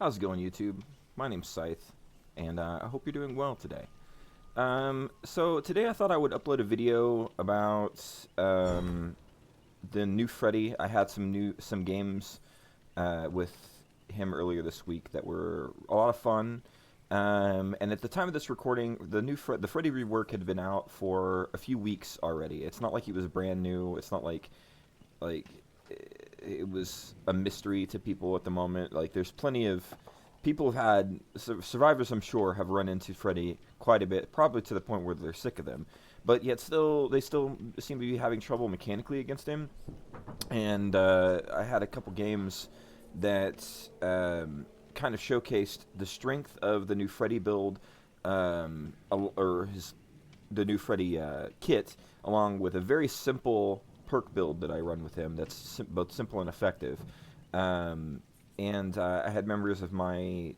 How's it going, YouTube? My name's Scythe, and I hope you're doing well today. So today I thought I would upload a video about the new Freddy. I had some games with him earlier this week that were a lot of fun. And at the time of this recording, the Freddy rework had been out for a few weeks already. It's not like he was brand new. It's not like it was a mystery to people at the moment. Like, there's plenty of people have had survivors, I'm sure, have run into Freddy quite a bit, probably to the point where they're sick of them. But yet, they still seem to be having trouble mechanically against him. And I had a couple games that kind of showcased the strength of the new Freddy build, or the new Freddy kit, along with a very simple perk build that I run with him that's both simple and effective. And I had members of my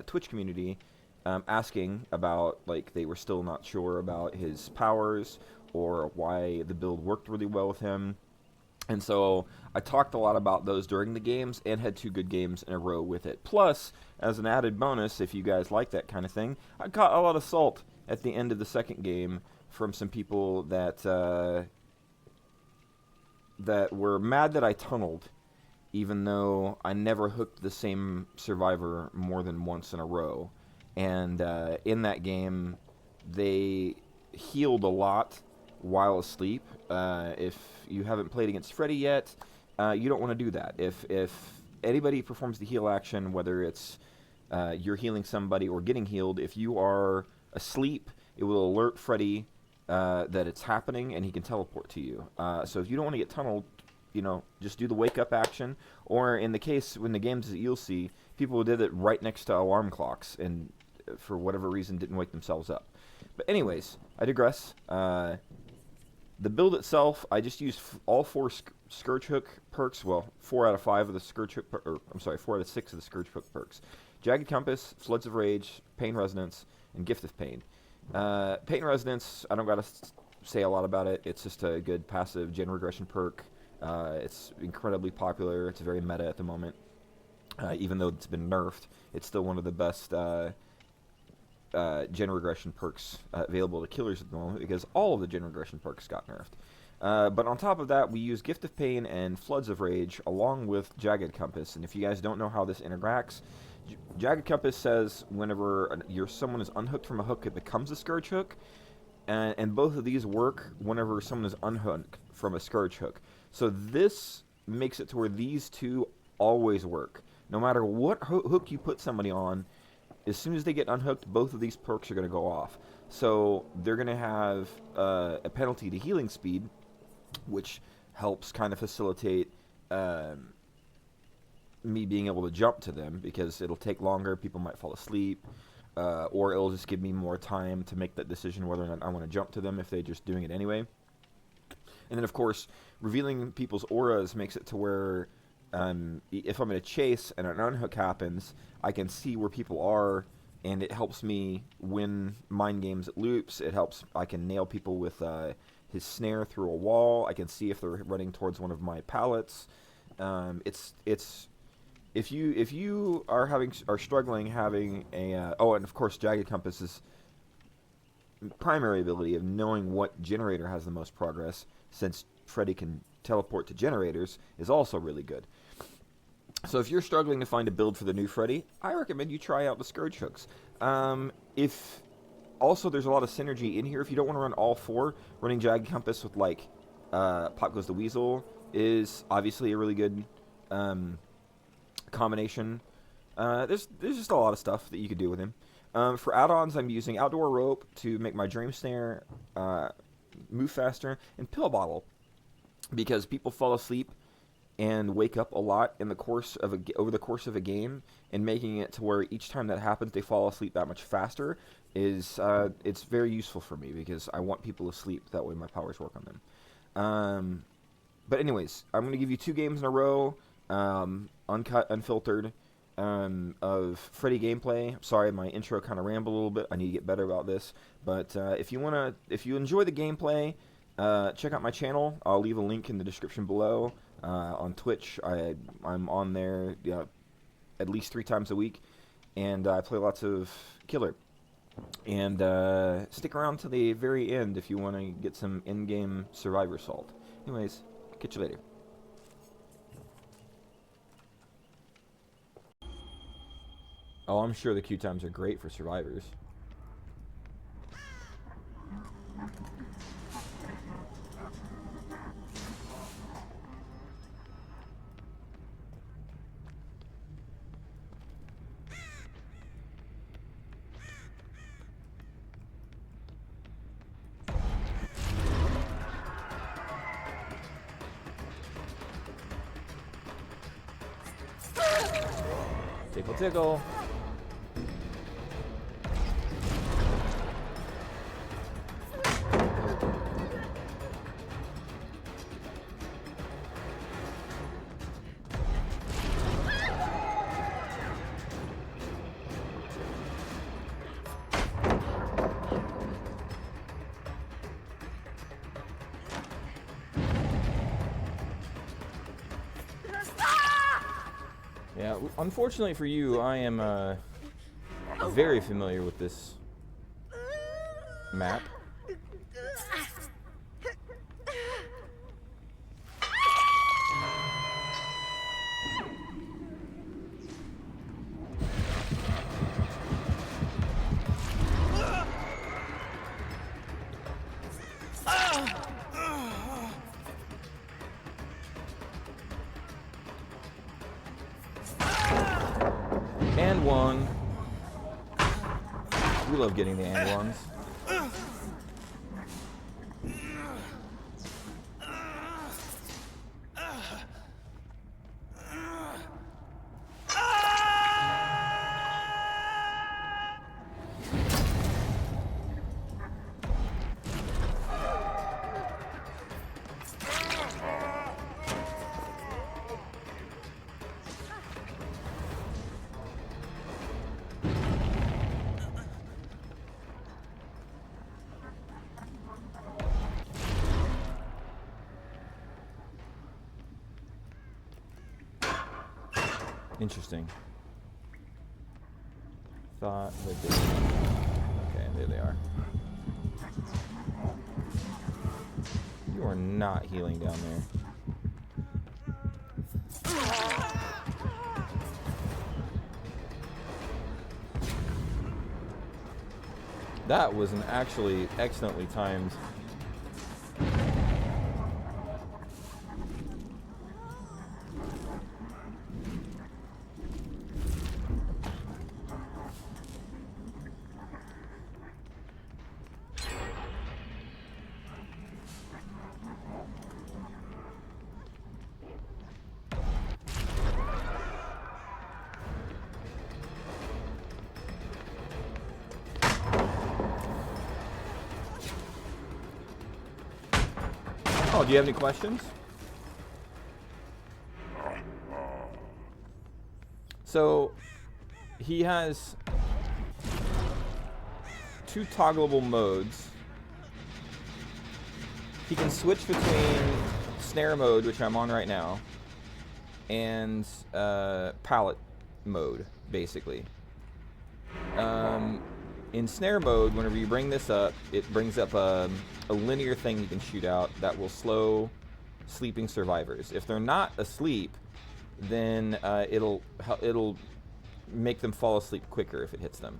Twitch community asking about, like, they were still not sure about his powers or why the build worked really well with him. And so I talked a lot about those during the games and had two good games in a row with it. Plus, as an added bonus, if you guys like that kind of thing, I got a lot of salt at the end of the second game from some people that were mad that I tunneled, even though I never hooked the same survivor more than once in a row. And in that game, they healed a lot while asleep. If you haven't played against Freddy yet, you don't want to do that. If anybody performs the heal action, whether it's you're healing somebody or getting healed, if you are asleep, it will alert Freddy that it's happening, and he can teleport to you. So if you don't want to get tunneled, just do the wake up action. Or in the case when the games that you'll see, people did it right next to alarm clocks, and for whatever reason didn't wake themselves up. But anyways, I digress. The build itself, I just used all four Scourge Hook perks. Well, 4 out of 5 of the Scourge Hook, I'm sorry, 4 out of 6 of the Scourge Hook perks. Jagged Compass, Floods of Rage, Pain Resonance, and Gift of Pain. Pain Resonance, I don't gotta say a lot about it. It's just a good passive gen regression perk. It's incredibly popular. It's very meta at the moment. Even though it's been nerfed, it's still one of the best gen regression perks available to killers at the moment, because all of the gen regression perks got nerfed. But on top of that, we use Gift of Pain and Floods of Rage along with Jagged Compass. And if you guys don't know how this interacts, Jagged Compass says whenever someone is unhooked from a hook, it becomes a Scourge Hook. And both of these work whenever someone is unhooked from a Scourge Hook. So this makes it to where these two always work. No matter what hook you put somebody on, as soon as they get unhooked, both of these perks are going to go off. So they're going to have a penalty to healing speed, which helps kind of facilitate me being able to jump to them, because it'll take longer, people might fall asleep, or it'll just give me more time to make that decision whether or not I want to jump to them if they're just doing it anyway. And then, of course, revealing people's auras makes it to where if I'm in a chase and an unhook happens, I can see where people are, and it helps me win mind games at loops. I can nail people with his snare through a wall. I can see if they're running towards one of my pallets. If you are struggling having a and of course Jagged Compass's primary ability of knowing what generator has the most progress, since Freddy can teleport to generators, is also really good. So if you're struggling to find a build for the new Freddy, I recommend you try out the Scourge Hooks. Also, there's a lot of synergy in here. If you don't want to run all 4, running Jagged Compass with, like, Pop Goes the Weasel is obviously a really good combination. There's just a lot of stuff that you could do with him. For add-ons, I'm using Outdoor Rope to make my Dream Snare move faster, and Pill Bottle, because people fall asleep and wake up a lot in the course of over the course of a game, and making it to where each time that happens they fall asleep that much faster is it's very useful for me, because I want people to sleep, that way my powers work on them. But anyways, I'm going to give you 2 games in a row, uncut, unfiltered, of Freddy gameplay. Sorry, my intro kind of rambled a little bit. I need to get better about this. But if you enjoy the gameplay, check out my channel. I'll leave a link in the description below. On Twitch, I'm on there at least 3 times a week, and I play lots of Killer. And stick around to the very end if you want to get some in-game Survivor Salt. Anyways, catch you later. Oh, I'm sure the queue times are great for survivors. Tickle, tickle. Yeah, unfortunately for you, I am very familiar with this map. And one. We love getting the and ones. Interesting. Thought that they... Okay, there they are. You are not healing down there. That was an actually excellently timed. Oh, do you have any questions? So, he has 2 toggleable modes. He can switch between snare mode, which I'm on right now, and pallet mode, basically. In snare mode, whenever you bring this up, it brings up a linear thing you can shoot out that will slow sleeping survivors. If they're not asleep, then it'll make them fall asleep quicker if it hits them.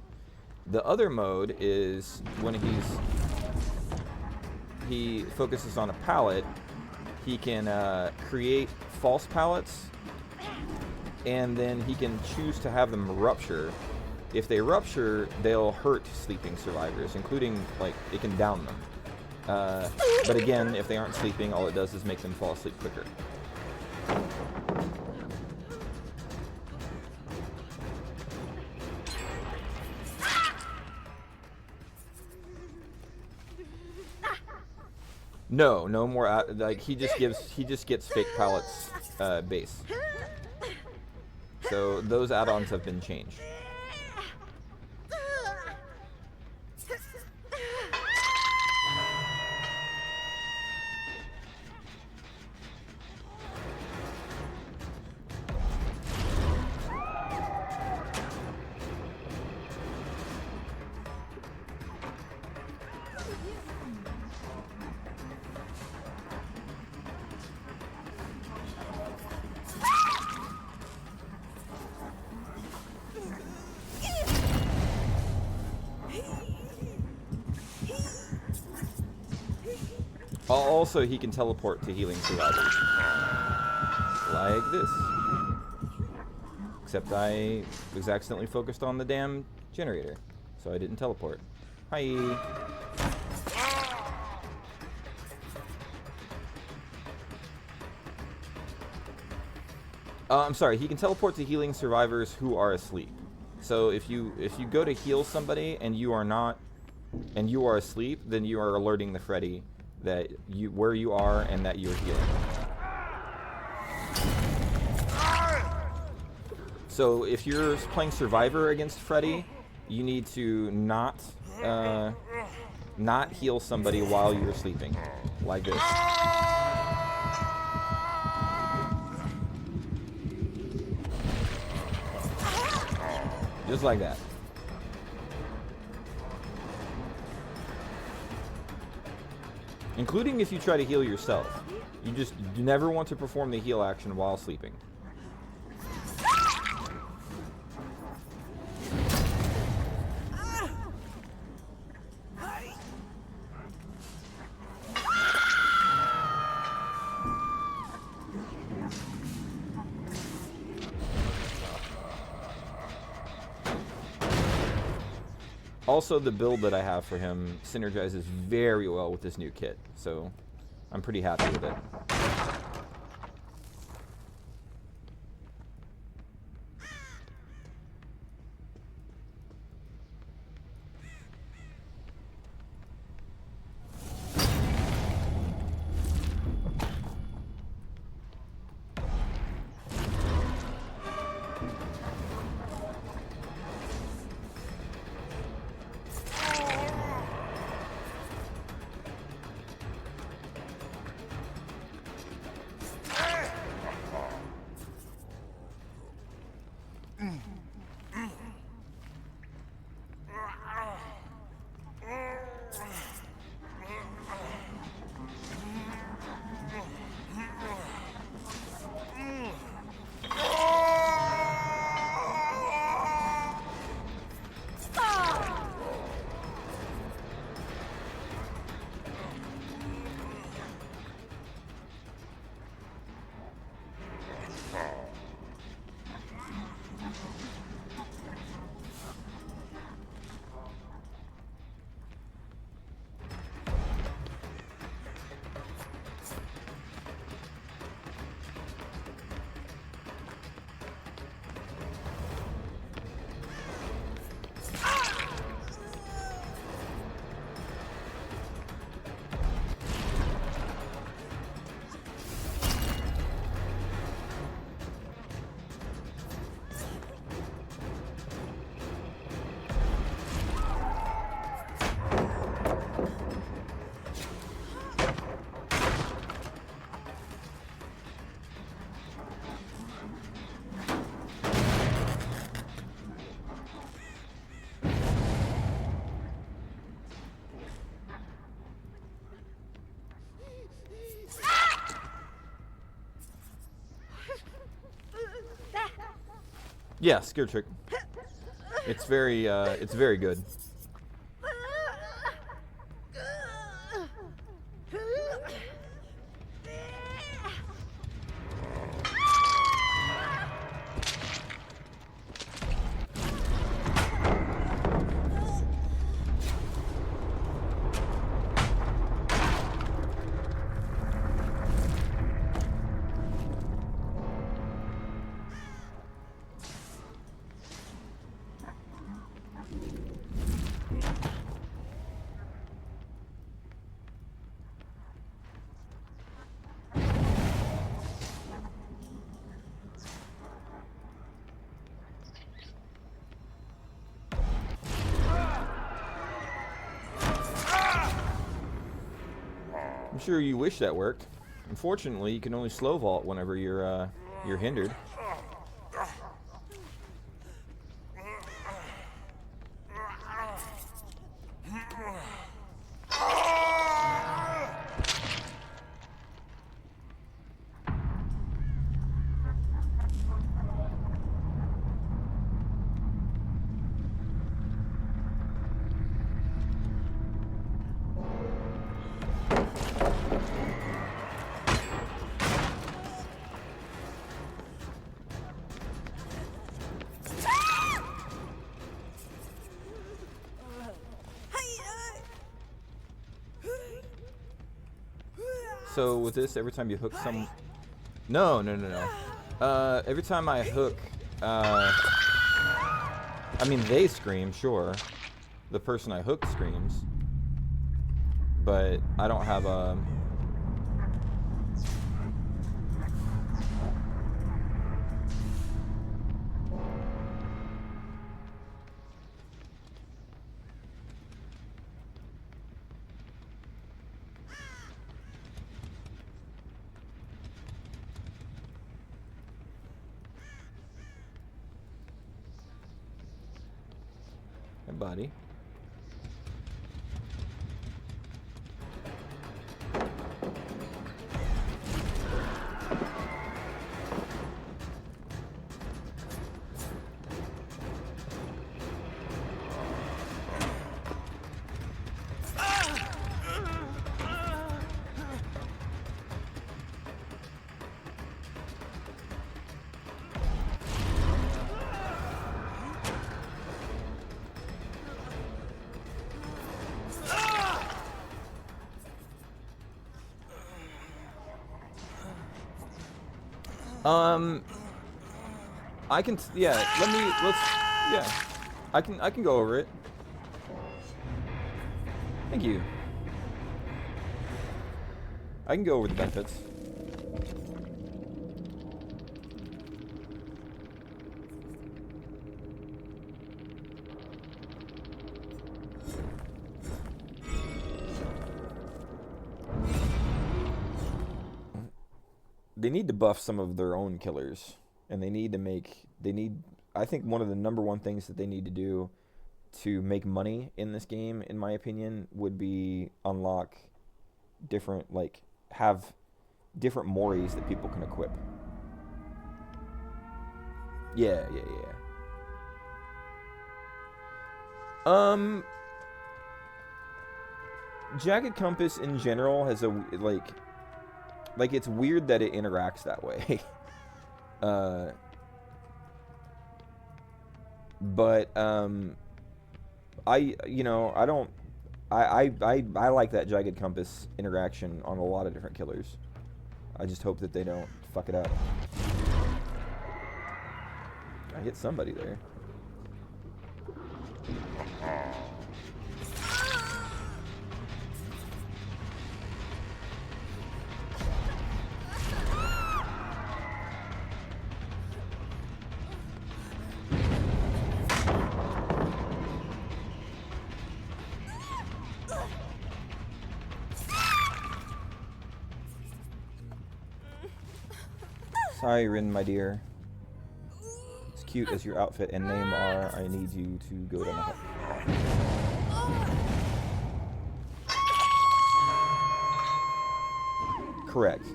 The other mode is when he focuses on a pallet, he can create false pallets, and then he can choose to have them rupture. If they rupture, they'll hurt sleeping survivors, including, like, it can down them. But again, if they aren't sleeping, all it does is make them fall asleep quicker. No more. Like he just gets fake pallets base. So those add-ons have been changed. Also, he can teleport to healing survivors. Like this. Except I was accidentally focused on the damn generator, so I didn't teleport. Hi. I'm sorry, he can teleport to healing survivors who are asleep. So if you go to heal somebody and you are asleep, then you are alerting the Freddy that where you are and that you're healing. So if you're playing Survivor against Freddy, you need to not heal somebody while you're sleeping, like this. Just like that. Including if you try to heal yourself. You never want to perform the heal action while sleeping. Also, the build that I have for him synergizes very well with this new kit, so I'm pretty happy with it. Yeah, Scourge Hook. It's very good. I'm sure you wish that worked. Unfortunately, you can only slow vault whenever you're hindered. So with this, every time you hook some... No. Every time I hook... I mean, they scream, sure. The person I hooked screams. But I don't have a... Hey, buddy. I can, yeah, yeah. I can go over it. Thank you. I can go over the benefits. They need to buff some of their own killers, and they need to make, I think one of the #1 things that they need to do to make money in this game, in my opinion, would be unlock different, like, have different Moris that people can equip. Yeah. Jagged Compass in general has a, like it's weird that it interacts that way. But I like that Jagged Compass interaction on a lot of different killers. I just hope that they don't fuck it up. I hit somebody there. Sorry, Rin, my dear. As cute as your outfit and name are, I need you to go to my Correct.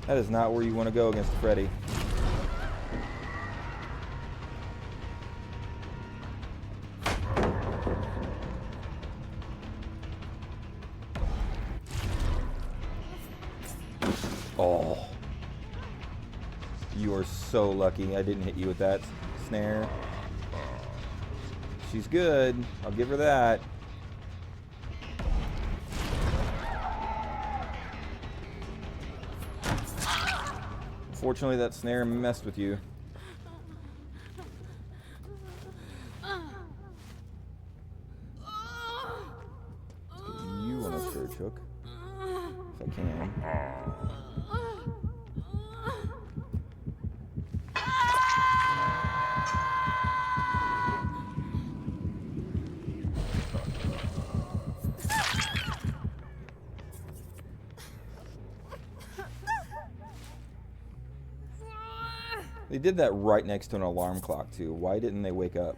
That is not where you want to go against Freddy. Oh. You are so lucky I didn't hit you with that snare. She's good. I'll give her that. Fortunately, that snare messed with you. Let's get you on a Scourge Hook, if I can. They did that right next to an alarm clock, too. Why didn't they wake up?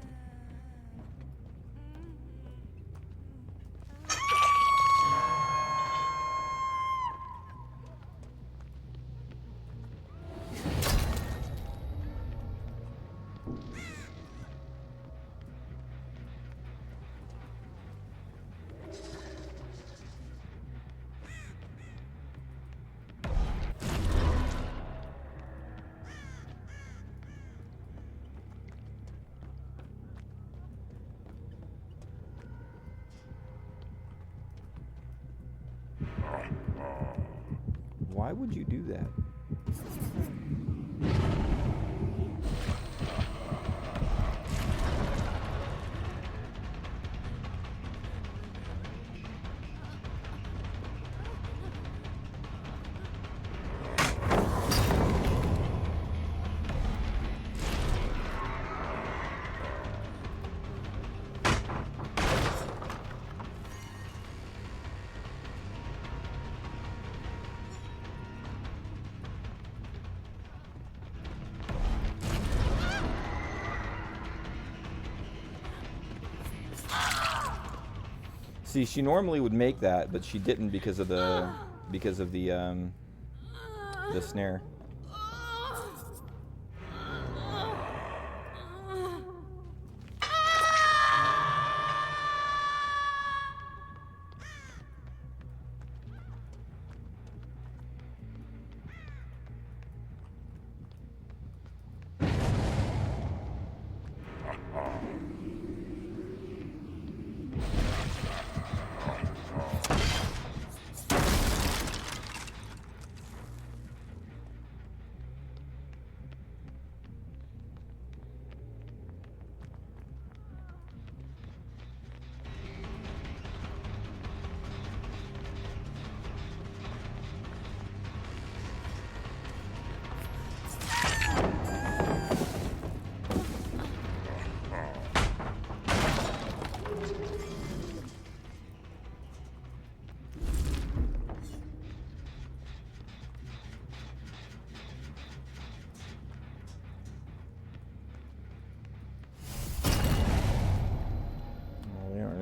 Why would you do that? See, she normally would make that, but she didn't because of the snare.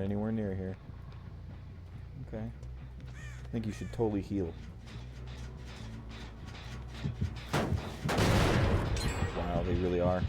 Anywhere near here. Okay. I think you should totally heal. Wow, they really are.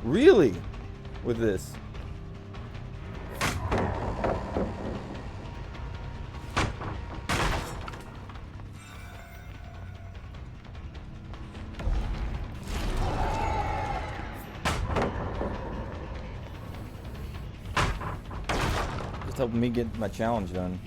Really? With this? Just helping me get my challenge done.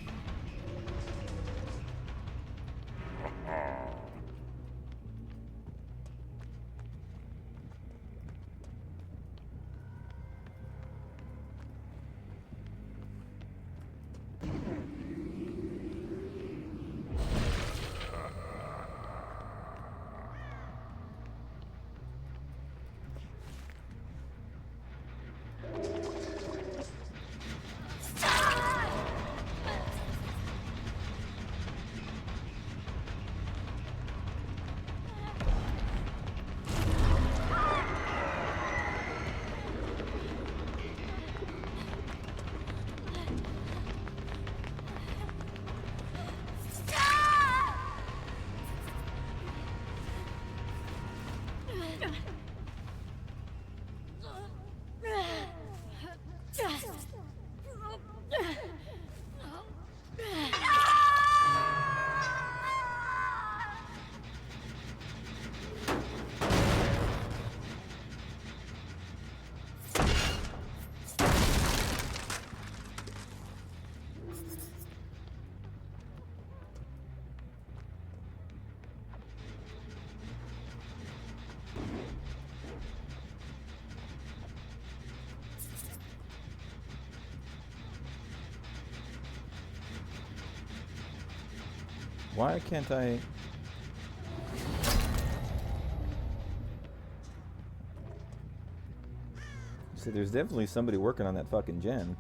Why can't I... So there's definitely somebody working on that fucking gen.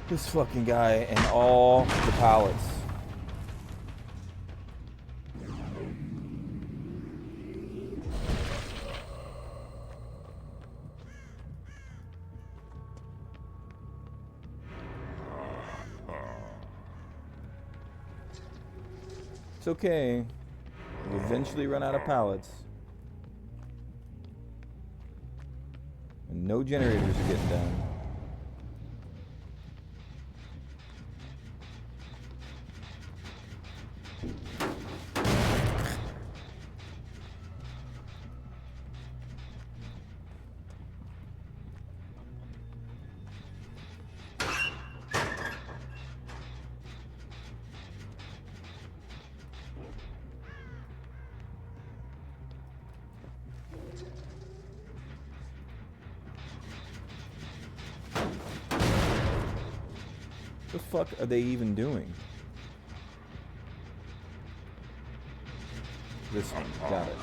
This fucking guy and all the pallets. It's okay. We'll eventually run out of pallets. And no generators are getting done. What the fuck are they even doing? This one, got it.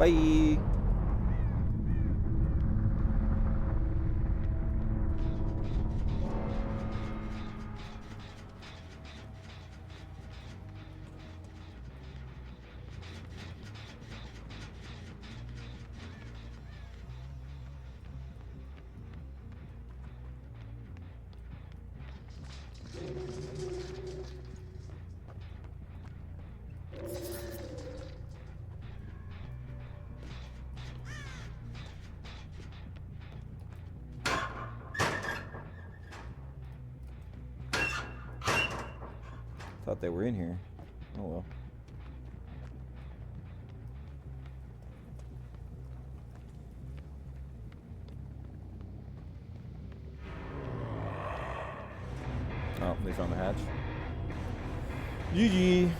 Bye. Thought they were in here. Oh well. Oh, they found the hatch. GG.